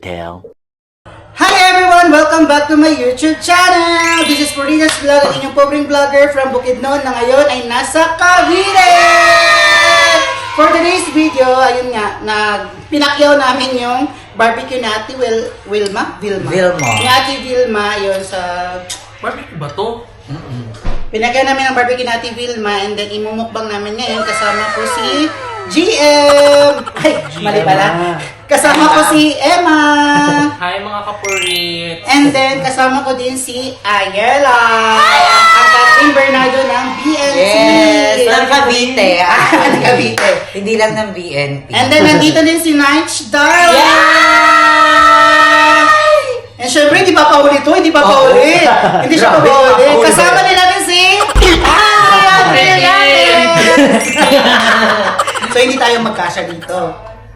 later. Hi everyone! Welcome back to my YouTube channel! This is Purina's Vlog, ang inyong pobreng vlogger from Bukidnon na ngayon ay nasa Cavite! For today's video, ayun nga, pinakyaw namin yung barbecue ni Ate Vilma. Ni Ate Vilma, yun sa... Barbecue ba to? Pinakyaw namin ang barbecue ni Ate Vilma and then imumukbang namin ngayon kasama ko si GM! Ay, mali pala. Kasama ko si Emma. Hi mga kapurit! And then, kasama ko din si Ayela. Ang Catherine Bernardo ng BNP. Yes, ng Cavite. Ng Cavite. Hindi lang ng BNP. And then, nandito din si Nige Darla. Yeah! And syempre, hindi pa pauli to. Hindi pa pauli. Hindi siya Grabe, pauli. pauli. Kasama din natin si... So, hindi tayo magkasya dito.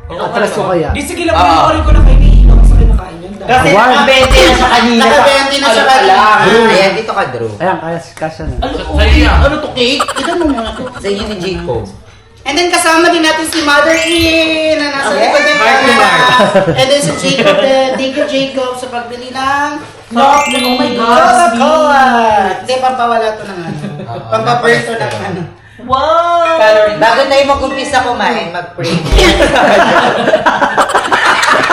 Atras ko kaya. Di sige lang, panoorin ko na kayo ni Ino kasi kinakain yun. Kasi One. nakabente na siya kanina. Nakabente na siya kanina. Ayan, dito ka, Drew. Ayan, kasya na. Ano to, cake? Ito mo muna to. Sa inyo ni Jacob. And then kasama din natin si Mother Ian na nasa Okay. likod ng Mark to camera. Mark. And then si Jacob din. Thank you, Jacob, sa pagbili ng Oh my God! Coca-Cola. Hindi, pampawala to ng ano. Pampaburn to ng ano. Wow! Bago tayo mag-umpisa kumain, mag-pray.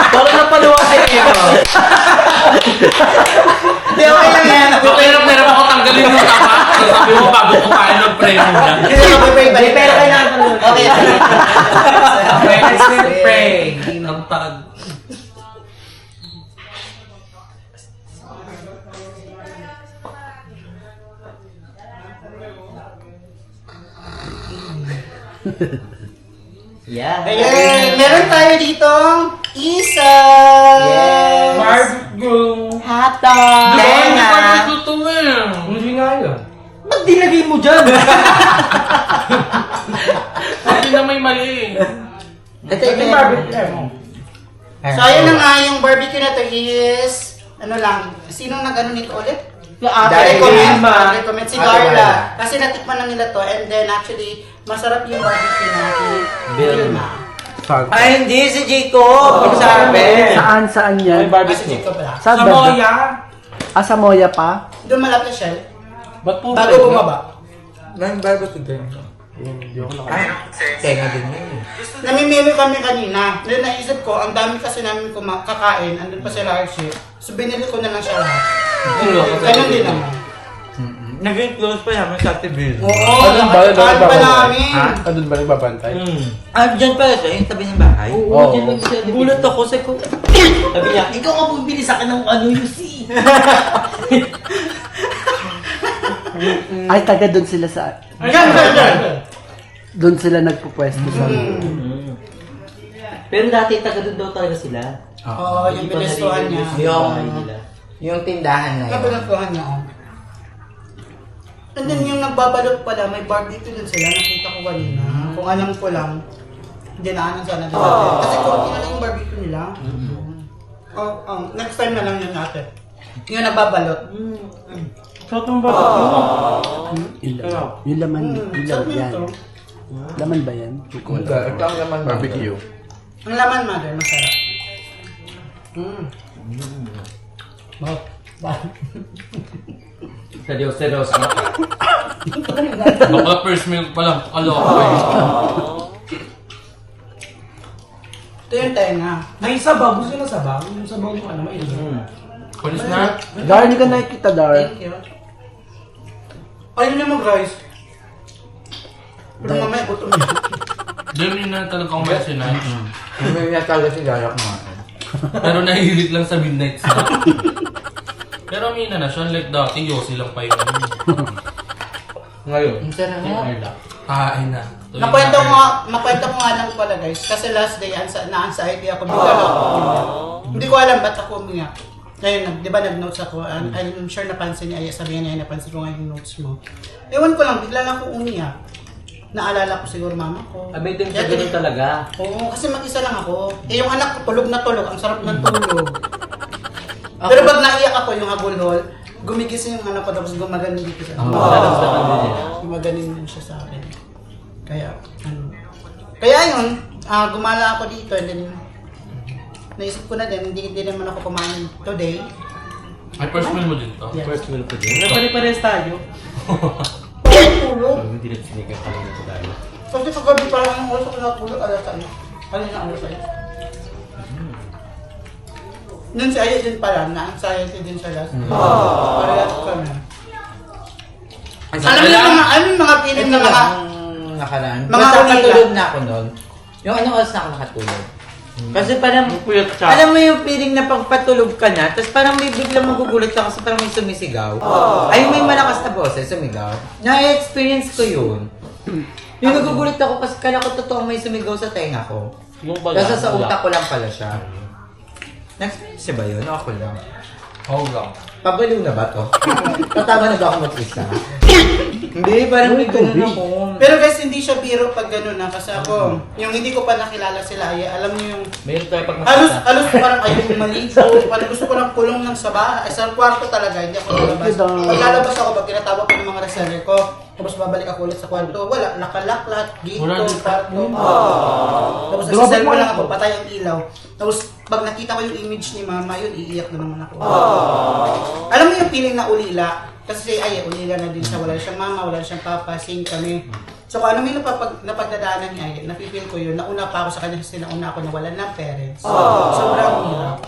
Parang napaluwa kayo ito. Hindi, okay lang yan. Pero ako tanggalin yung tapa. Sabi mo bago kumain ng pray muna. Hindi, mag-pray ba? Pero kailangan ko nun. Okay. Okay, let's pray. Ang tag. Yeah. Ayan, meron tayo ditong isa. Barbecue. Hotdog. Hindi Tenga. pa tutuwin. Hindi nga yun. Ba't dinagay mo dyan? Hindi na may mali. Ito May yung barbecue. So, ayun na nga, yung barbecue na to is, ano lang, sinong nag-ano nito ulit? Darla. Recommend si Darla. Kasi natikman na nila to and then actually, masarap yung barbecue na Vilma. Ay, hindi si Jacob. Ang sabi. Saan yan? Kasi Jacob lang. Saan Sa ba? Moya. Sa Moya pa? Doon malapit siya. Ba't po Bago bumaba. Nang barbecue din. Ay, tenga din yun. Namimili kami kanina. Then naisip ko, ang dami kasi namin kakain. Andun pa sila RC. So binili ko na lang siya lahat. Ganun din naman. Naging close pa namin sa TV. Oo, nakatikaan pa namin. Doon ba nagbabantay? Ah, dyan pala siya, yung tabi ng bahay. Oo. Gulat ako sa ko. Sabi niya, ikaw nga bumili sa akin ng ano yung si. Ay, taga doon sila sa... Diyan. Doon sila nagpupwesto sa... Pero dati taga doon daw talaga sila. Oo, yung pinestuhan niya. Yung tindahan na Yung yun. pinestuhan niya. And then yung nagbabalot pala, may barbecue din sila. Nakita ko kanina. Kung alam ko lang, dinaanan sana din natin. Kasi konti na lang yung barbecue nila. Next time na lang yun natin. Yung nagbabalot. Sotong barbecue. Yung laman, Sarap yan. nito. Laman ba yan? Ito ang laman barbecue. Ang laman, mother, masarap. Seryoso. Baka first meal pa lang. Kaloko eh. Ito yung tenga. May sabaw. Gusto na sabaw? Yung sabaw yung ano, may Palis na. Dar, hindi ka nakikita, Dar. Thank you. Ayun na mag-rice. Pero mamaya gutom na. Diyan na talaga akong may sinay. May natalo si Dayak mo. Pero nahihilig lang sa midnight snack. Pero mina na siya. Like dati, yosi lang pa yun. Ngayon. Ang sarap nga. Kain na. Nakwento ko nga lang pala guys. Kasi last day, na-anxiety ako. Hindi ko alam ba't ako umiyak. Ngayon, di ba nag-notes ako? I'm sure napansin niya. Sabihin niya, napansin ko nga yung notes mo. Ewan ko lang, bigla lang akong umiyak. Naalala ko siguro mama ko. Abay din sa ganun talaga. Oo, kasi mag-isa lang ako. Eh, yung anak ko, tulog na tulog. Ang sarap ng tulog. Pero pag naiyak ako, yung habulhol, gumigising yung anak ko, tapos gumaganin dito sa akin. Gumaganin din siya sa akin. Kaya, ano. Kaya yun, gumala ako dito, and then, naisip ko na din, hindi naman ako kumain today. Ay, first meal mo din to? Yeah. First meal ko din. Nagpare-pares tayo. Tulog. Hindi na sinigang kami na tayo. Kasi kagabi parang ang oras ako natulog, alas 6. Kanina alas 6. Nun si Aya din pala, na-anxiety din siya last. Parehas kami. Alam niyo ano yung mga feeling ng mga... Nakaraan. Mga Basta ulila. nakatulog na ako nun. Yung anong oras na ako nakatulog. Kasi parang, alam mo yung feeling na pagpatulog ka na, tapos parang may biglang magugulat ka kasi parang may sumisigaw. Ay, may malakas na boses, sumigaw. Na-experience ko yun. Yung nagugulat ako kasi kala ko totoo may sumigaw sa tenga ko. Yung baga. Kasi sa utak ko lang pala siya. Na-experience siya ba yun? O ako lang? How long? Pabaliw na ba to? Tatama na ba ako mag-isa? Hindi, parang may ganun ako. Pero guys, hindi siya biro pag gano'n na. Kasi ako, yung hindi ko pa nakilala sila, Aya, alam niyo yung... Mayroon tayo pag Halos parang ayaw maligo. Parang gusto ko lang kulong ng sa bahay. Sa kwarto talaga, hindi ako lalabas. Pag lalabas ako, pag tinatawag ko ng mga reseller ko, tapos babalik ako ulit sa kwarto, wala, nakalaklat, gito, Wala. kwarto. Tapos sa cellphone lang ako, patay ang ilaw. Tapos pag nakita ko yung image ni mama, yun, iiyak na naman ako. Alam mo yung feeling na ulila? Kasi ay, ulila na din siya, wala siyang mama, wala siyang papa, sing kami. So kung ano may napagdadaanan niya, ay, napipil ko yun, nauna pa ako sa kanya kasi nauna ako nawalan ng parents. Sobrang hirap.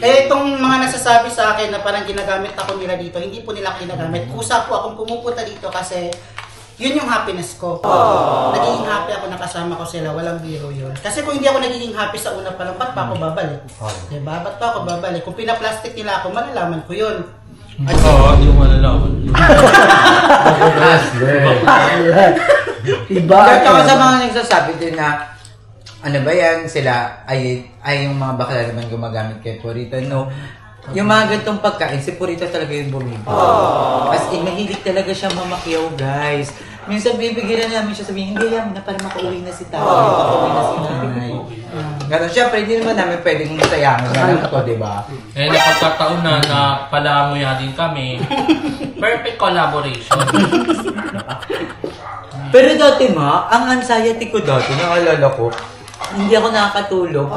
Kaya itong mga nasasabi sa akin na parang ginagamit ako nila dito, hindi po nila ginagamit. Kusa po akong pumupunta dito kasi yun yung happiness ko. Nagiging happy ako nakasama ko sila, walang biro yun. Kasi kung hindi ako nagiging happy sa una pa lang, ba't pa ako babalik? Diba? Ba't pa ako babalik? Kung pinaplastic nila ako, malalaman ko yun. Oo, hindi mo malalaman. Iba. Kaya ako sa mga nagsasabi din na, ano ba yan, sila ay yung mga bakla naman gumagamit kay Purito. No, yung mga gantong pagkain, si Purito talaga yung bumibili. As in, mahilig talaga siya mamakyaw, guys. Minsan bibigyan na namin siya sabihin, hindi yan, na para makauwi na si tatay, makauwi na si nanay. Ganun, syempre, hindi naman namin pwedeng sayangan na lang ito, di ba? Eh, napagkataon na palamuya din kami. Perfect collaboration. Pero dati ang anxiety ko dati, naalala ko, hindi ako nakakatulog.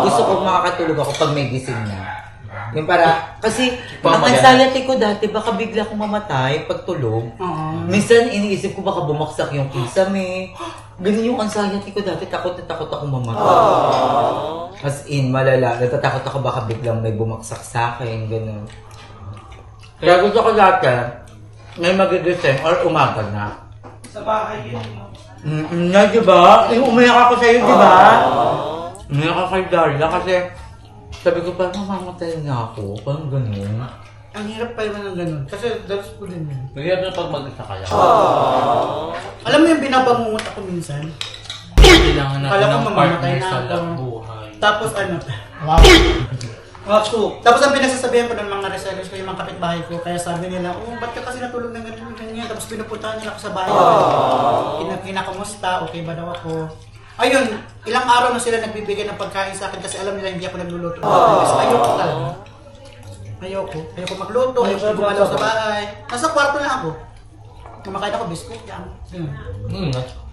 Gusto ko makakatulog ako pag may gising na. Yung para, kasi ang anxiety ko dati, baka bigla akong mamatay pag tulog. Minsan iniisip ko baka bumaksak yung kisame. Ganun yung anxiety ko dati, takot na takot ako mamatay. As in, malala, natatakot ako baka biglang may bumaksak sa akin, ganun. Kaya gusto ko dati, may magigising or umaga na. Sa bahay yun. Na, diba? Yung umiyak ako sa'yo, diba? Umiyak ako kay Darla kasi sabi ko parang mamamatay na ako. Parang ganun. Ang hirap pa naman ng ganun. Kasi dalas ko din yun. Nagyan na pag mag-isa kaya. Alam mo yung binabangungot ako minsan? Kailangan natin Kala ko ng mamamatay partner na sa ako. buhay. Tapos ano? Wow. Tapos ang pinagsasabihan ko ng mga resellers ko, yung mga kapitbahay ko, kaya sabi nila, oh, ba't ka kasi natulog ng ganyan? Tapos pinupuntahan nila ako sa bahay. Kinakamusta, okay ba daw ako? Ayun, ilang araw na sila nagbibigay ng pagkain sa akin kasi alam nila hindi ako nagluluto. Kasi ayoko talaga. Ayoko magluto, ayoko gumalaw sa bahay. Nasa kwarto lang ako. Kumakain ako biscuit, yan.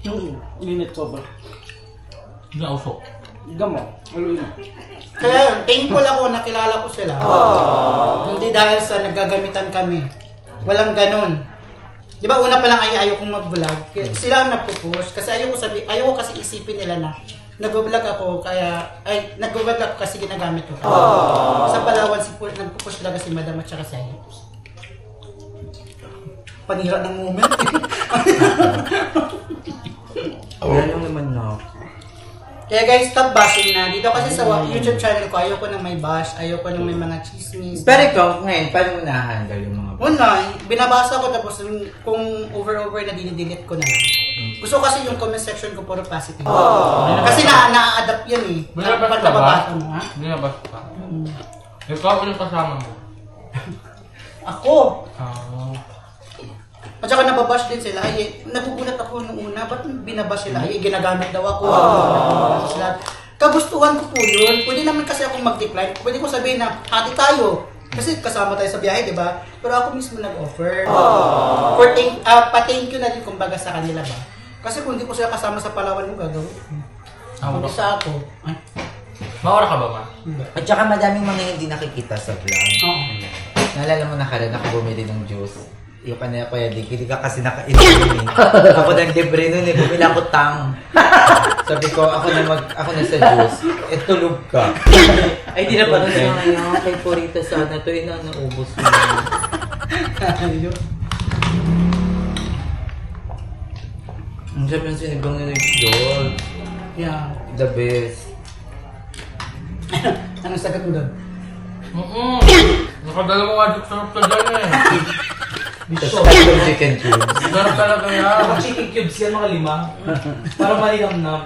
Yung minute sobra. Hindi na usok. Gamo. Aluin. Kaya yun, thankful ako, nakilala ko sila. Hindi dahil sa naggagamitan kami. Walang ganun. Di ba una pa lang ayaw kong mag-vlog. Sila ang nagpo-push. Kasi ayaw kasi isipin nila na nag-vlog ako nag-vlog ako kasi ginagamit ko. Sa Palawan, nagpo-push talaga si Madam at saka si Ayo. Panira ng moment. Wala lang naman na. Kaya guys, stop bashing na. Dito kasi sa YouTube channel ko, ayoko nang may bash, ayoko nang may mga chismis. Pero ikaw, ngayon, paano mo na-handle yung mga Una, binabasa ko tapos kung over na dinidelete ko na lang. Gusto ko kasi yung comment section ko puro positive. Kasi na-adapt yan eh. Binabasa Pag ka ba? nababasa mo, ha? Binabasa ka. Ikaw, ilang kasama mo? Ako! Ah. At saka nababash din sila. Ay, nagugulat ako nung una. Ba't binabash sila? Ay, ginagamit daw ako. Sila. Kagustuhan ko po yun. Pwede naman kasi akong mag-decline. Pwede ko sabihin na, hati tayo. Kasi kasama tayo sa biyahe, di ba? Pero ako mismo nag-offer. Pa-thank you na din kumbaga sa kanila ba? Kasi kung hindi ko sila kasama sa Palawan, yung gagawin. Kung isa ako, ay, Maura ka ba, ma? At saka madaming mga hindi nakikita sa vlog. Oo. Naalala mo nakaraan ako bumili ng juice. Yung kanina Kuya Dick, hindi ka kasi nakainom eh. Ako nang libre nun eh, bumili ako tang. Sabi ko, ako na sa juice. Eh, tulog ka. Ay, di na pa Kaya ngayon, kay Purita sana to, yun ang naubos mo. Ang sabi ng sinigang nila doon. Yeah. The best. Anong sagot mo doon? Nakadalawang adject sarap ka dyan eh. Tapos tatlong chicken cubes. Sarap talaga yan. Mga chicken cubes yan, mga 5. Para malinam-nam.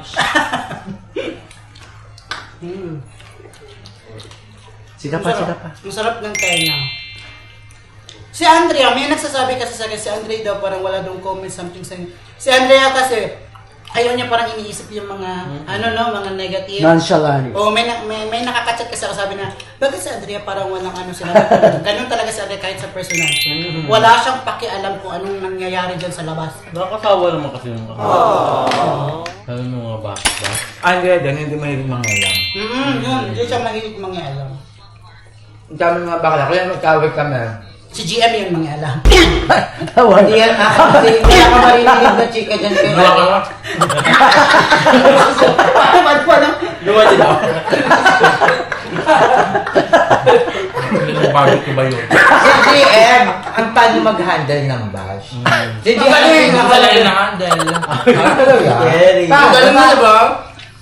Sila pa. Ang sarap ng tenga. Si Andrea, may nagsasabi kasi sa akin, si Andrea daw parang wala daw comment something sa Si Andrea kasi, ayaw niya parang iniisip yung mga, mga negative. Nonchalant. O may nakakachat kasi ako sabi na, bakit si Andrea parang walang sinabi? Ganun talaga si Andrea kahit sa personal. Wala siyang pakialam kung anong nangyayari dyan sa labas. Nakakasawa naman kasi yung Sabi mo mga ba? Andrea din, hindi mahilig mangilang. Yun siya mahilig mangialam. Ang dami mga bakla, kaya magkawag kami. Si GM yun mangialam. Hindi yan, hindi ka marinig na chika dyan kayo. Ba't po no? Luwa din ako. Barbecue ba yun? Si GM, ang paano mag-handle ng bash? Si GM, Ang talaga na handle. Ang galing mo, diba?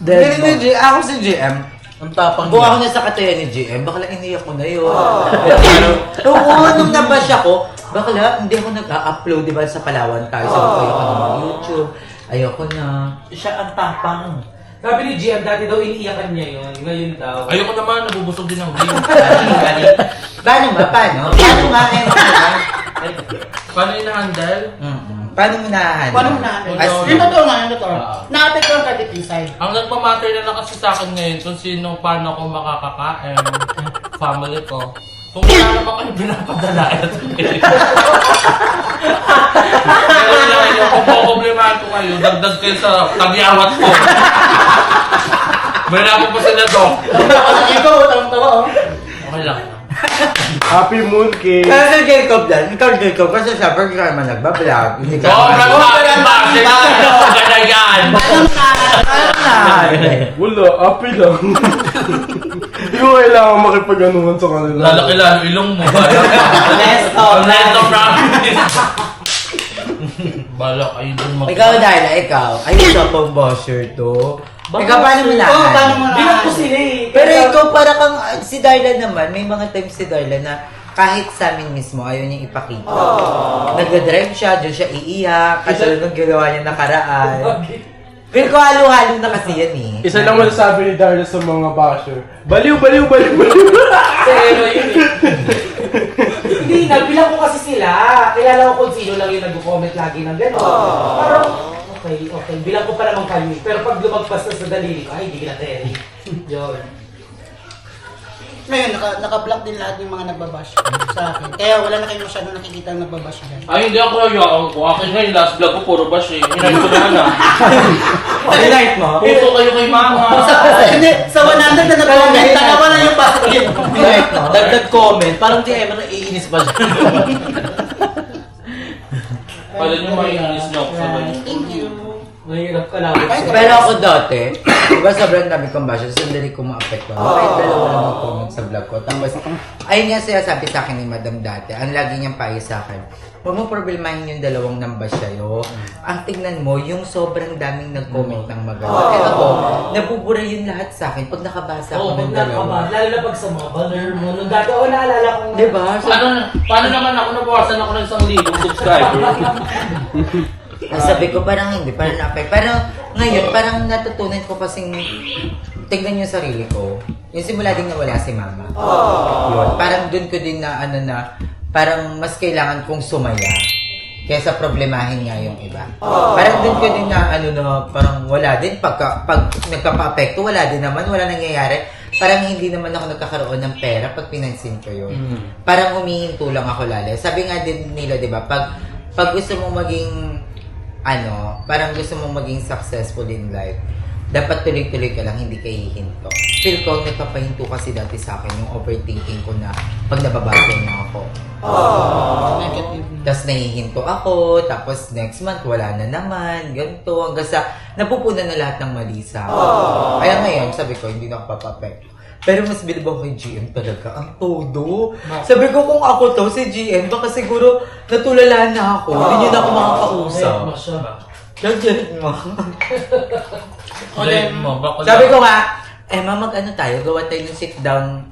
Dead Galing ni GM. Ako si GM. Ang tapang Kung ako nasa katayan ni GM, bakla iniyak ko na yun. Oo, nung nabash ako, bakla, hindi ako nag-upload, diba, sa Palawan tayo. Sabi ko, ayoko na mag-YouTube. Ayoko na. Siya ang tapang. Sabi ni GM, dati daw iniiyakan niya yun. Ngayon daw. Ayoko naman, nabubusog din ang view. Paano ba? Paano? Paano nga ngayon naman? Paano yung handle? Paano mo nahahan? Paano mo na-handle? As Yung totoo nga, yung totoo. Na-apekto ang kadit inside. Ang nagpamatter na lang kasi sa akin ngayon kung sino, paano ako makakakain, family ko. Kung wala naman kayo pinapadala, pero lang yun, kung makoblemahan ko kayo, dagdag kayo sa tagyawat ko. May naman pa sila to. Ikaw, tawang-tawa oh. Okay lang. Happy Moon Cake. Kaya si Jacob dan, ikaw Jacob, kasi siya, pag ka naman nagbablog, hindi ka Sobrang bakit ba? Ganda yan! Wala, happy lang. Hindi ko kailangan makipag-anuhan sa kanila. Lalaki-lalo ilong mo. Honesto. Honesto promise. Balak ayun dun mag- Ikaw dahil ikaw, ayun sa pong bosher to. Ikaw paano mo Oo, nahan? paano mo na? Bilang ko sila eh. Pero ikaw para kang, si Darla naman, may mga times si Darla na kahit sa amin mismo, ayaw niyang ipakita. Nag-drive siya, doon siya iiyak, kasi nung ginawa niya nakaraan. Pero ko halo-halo na kasi yan eh. Isa lang masasabi ni Darla sa mga basher. Baliw. Pero yun eh. Hindi, nagbilang ko kasi sila. Kilala ko kung sino lang yung nag-comment lagi ng gano'n. Parang, okay. Bilang ko pa naman kami. Pero pag lumagpas na sa daliri ko, ay, hindi kita teri. Yun. Ngayon, naka-block din lahat ng mga nagbabash sa akin. Kaya wala na kayo masyadong nakikita ang nagbabash dyan. Ay, hindi ako hayaan ko. Akin nga yung last vlog ko, puro bash eh. Hinayin ko naman ah. Night mo? Puso kayo kay mama. Hindi, sa 100 na nag-comment, dalawa na yung basket. Night mo? Dagdag comment, parang di Emma naiinis pa siya. Kala nyo maiinis na ako sa banyo. Thank you. Mahirap ka lang. Pero ako dati, diba sobrang dami kong basher, sandali ko ma-apekto. Kahit dalawa lang mag-comment sa vlog ko. Tapos, ayun nga siya sabi sa akin ni Madam dati, ang lagi niyang payo sa akin, huwag mo problemahin yung dalawang nambas sa'yo. Ang tignan mo, yung sobrang daming nag-comment ng maganda. Kaya ako, nabubura yun lahat sa akin pag nakabasa Oo, ko ng pag nakaba, dalawa. lalo na pag sa mga banner mo. Nung dati, naalala ko. Diba? So, Paano naman ako nabawasan ako ng 1,000 subscriber? sabi ko parang hindi, parang na-affect. Pero ngayon, parang natutunan ko kasing tignan yung sarili ko. Yung simula din nawala si mama. Yun. Parang dun ko din na parang mas kailangan kong sumaya kaysa problemahin nga yung iba. Parang dun ko din na parang wala din. Pag nagkapa-apekto, wala din naman, wala nangyayari. Parang hindi naman ako nagkakaroon ng pera pag pinansin ko yun. Parang humihinto lang ako lalo. Sabi nga din nila, di ba, pag gusto mong maging parang gusto mong maging successful in life, dapat tuloy-tuloy ka lang, hindi ka hihinto. Feel ko, nagpapahinto kasi dati sa akin yung overthinking ko na pag nababasa na ako. Negative. Tapos nahihinto ako, tapos next month wala na naman, ganito, hanggang sa napupunan na lahat ng mali sa akin. Kaya ngayon, sabi ko, hindi na ako papapekto. Pero mas bilib ako kay GM talaga. Ang todo. Sabi ko kung ako to, si GM, baka siguro natulala na ako. Hindi niyo na ako makakausap. Ganyan mo. Ulit mo. Sabi ko nga, Emma, mag-ano tayo? Gawa tayo ng sit-down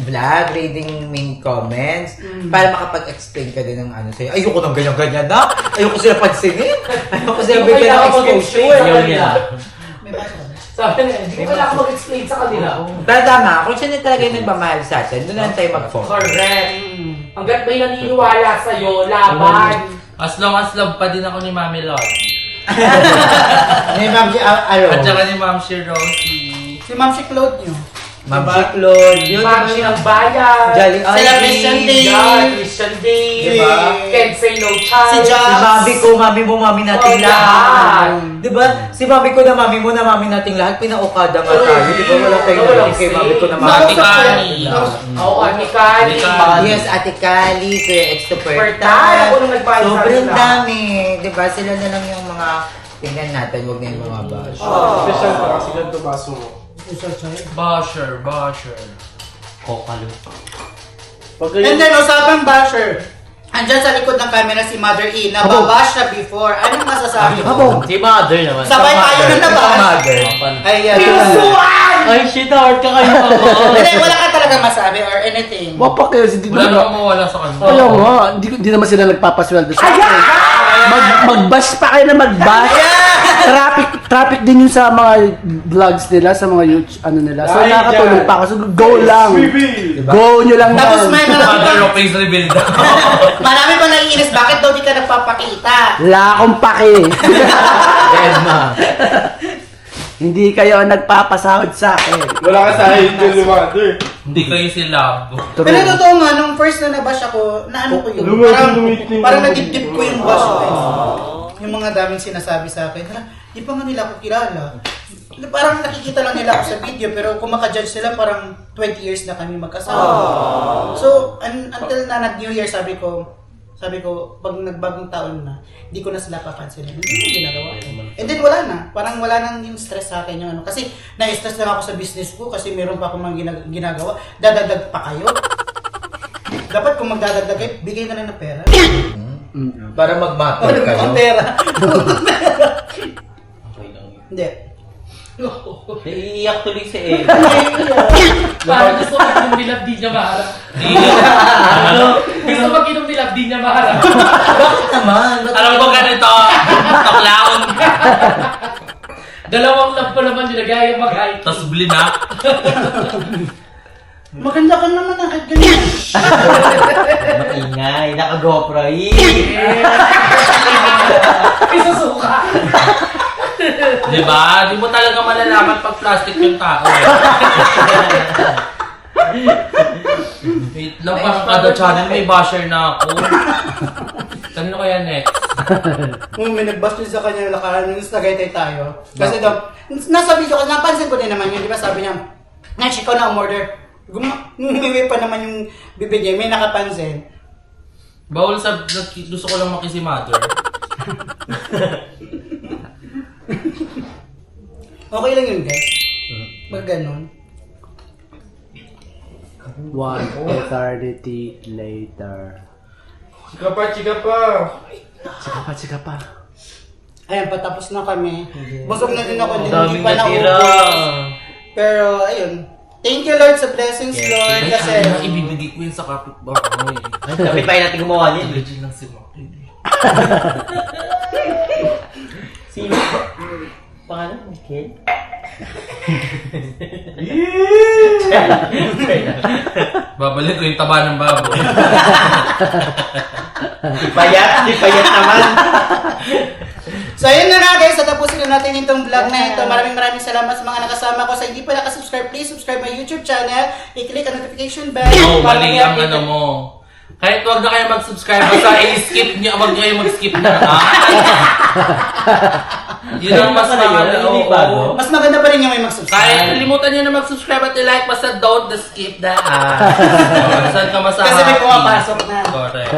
vlog, reading main comments, para makapag-explain ka din ng ano sa'yo. Ayoko nang ganyan-ganyan na. Ayoko sila pansinin. Ayoko sila bigyan ng exposure. May basa. Sabi niya, hindi ko kailangan mag-explain sa kanila. Pero tama, kung sino talaga yung nagmamahal sa atin, doon lang tayo mag-focus. Correct. Hanggat may naniniwala sa'yo, laban. As long as love pa din ako ni Mami Lord. Ni Ma'am si Aro. At saka ni Ma'am si Rosie. Si Ma'am si Claude nyo. Ma'am si Claude. Yun, Magsi ng bayan. Jolly Sila Christian Day. Yeah, Christian Day. Diba? Can't say no child. Si Jobs. Si mami ko, mami mo, mami nating Oh, lahat. yan. Diba? Si mami ko na mami mo na mami nating lahat, pinaukada nga tayo. Diba? Wala tayong natin kay mami ko na mami. Ate Kani. Oo, Ate Kali. Ate Kali. Yes, Ate Kali, Kuya Ex to Pertal, Pertal. ako nung nagbayad sa Sobrang kanila. dami. Diba? Sila na lang yung mga tingnan natin, huwag na yung mga bash. Special pa kasi ganito baso mo. Basher. Pag And ganyan, then, usapang basher. Andyan sa likod ng camera si Mother E. Nababash siya before. Anong masasabi mo? Si mother naman. Sabay tayo na nabash. Mother. Ayan. Ay, shit, hard ka kayo ako. Hindi, wala ka talaga masabi or anything. wapak kayo, hindi Wala naman. namang mawala sa kanila. Ayaw nga, hindi naman sila nagpapasweldo sa akin. Mag-bash pa kayo na mag-bash. Traffic din yun sa mga vlogs nila, sa mga YouTube, ano nila. So, nakakatulong pa ako. So, go lang. Go nyo lang Tapos yan. may Mother of face reveal daw. marami pa naiinis. Bakit daw di ka nagpapakita? Wala akong pake. Emma. Hindi kayo nagpapasahod sa akin. Wala ka sahid dyan, Mother. Hindi kayo si Love. Pero totoo nga, nung first na nabash ako, naano ko yun? Parang nadip-dip ko yung bash ko. Yung mga daming sinasabi sa akin, hala, di pa nga nila ako kilala. Parang nakikita lang nila ako sa video, pero kung makajudge sila, parang 20 years na kami magkasama. So, until na nag-New Year, sabi ko, pag nagbagong taon na, hindi ko na sila papansin. Hindi ko ginagawa ko. And then wala na. Parang wala nang yung stress sa akin yung ano. Kasi na-stress lang ako sa business ko kasi meron pa akong mga ginagawa. Dadagdag pa kayo. Dapat kung magdadagdag kayo, bigay na lang ng pera. Para mag-matter kayo. Ang pera. Hindi. Iiyak tuloy si Ed. Parang gusto mag-inom ni Love, di niya maharap. Gusto mag-inom ni Love, di niya maharap. Bakit naman? Alam mo ganito, clown. Dalawang love pa naman nilagay yung mag-high. Tapos blinak. Maganda ka naman ang ganyan. Maingay, naka-GoPro. Isusuka. Diba? Di mo talaga malalaman pag plastic yung tao. Wait lang, parang kada channel may basher na ako. Kanino kaya next? May nag-bash din sa kanya lakaran nung Tagaytay tayo. Kasi daw, nasa video ko, napansin ko din naman yun, di ba sabi niya, Next, ikaw na umorder. Gumiwi pa naman yung bibig niya, may nakapansin. Bawal sa, gusto ko lang makisimatter. Okay lang yun, guys. Pag ganun. One eternity later. Chika pa. Chika pa. Ayan, patapos na kami. Busog na din ako, hindi Daming pa natira. naubos. Pero, ayun. Thank you, Lord, sa blessings, Lord. Ay, Kasi, ano, ibibigay ko yun sa kapitbahay. Kapit pa natin gumawa niyan. Legit lang si Maki. Sino? Pangalan? Okay. Babalik ko yung taba ng baboy. Payat naman. so ayun na nga guys, tapusin na natin itong vlog na ito. Maraming salamat sa mga nakasama ko. Sa hindi pa nakasubscribe, please subscribe my YouTube channel. I-click ang notification bell. No, para mali may ang update. ano mo. Kahit huwag na kayo mag-subscribe, basta i-skip nyo, huwag kayo mag-skip na. Yun ang mas Ayun na pala yun, mahal. yun yung Oo. bago. Mas maganda pa rin yung may Kaya mag-subscribe. kalimutan nyo na mag-subscribe at i-like, basta don't skip the Saan ka mas Kasi may pumapasok na. Correct.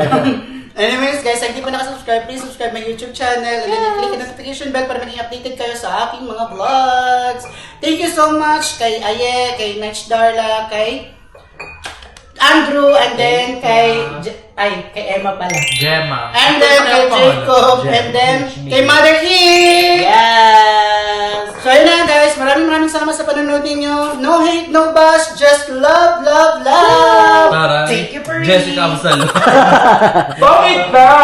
Anyways, guys, kung hindi pa nakasubscribe, please subscribe my YouTube channel and then click the notification bell para maging updated kayo sa aking mga vlogs. Thank you so much kay Aye, kay Natch Darla, kay Andrew, and then kay Emma pala. Gemma. And then kay Jacob, and then kay Mother E! Yes! So yun na guys, maraming salamat sa panonood ninyo. No hate, no bash, just love, love, love! Para Thank you for Jessica Absalo. Bakit ba?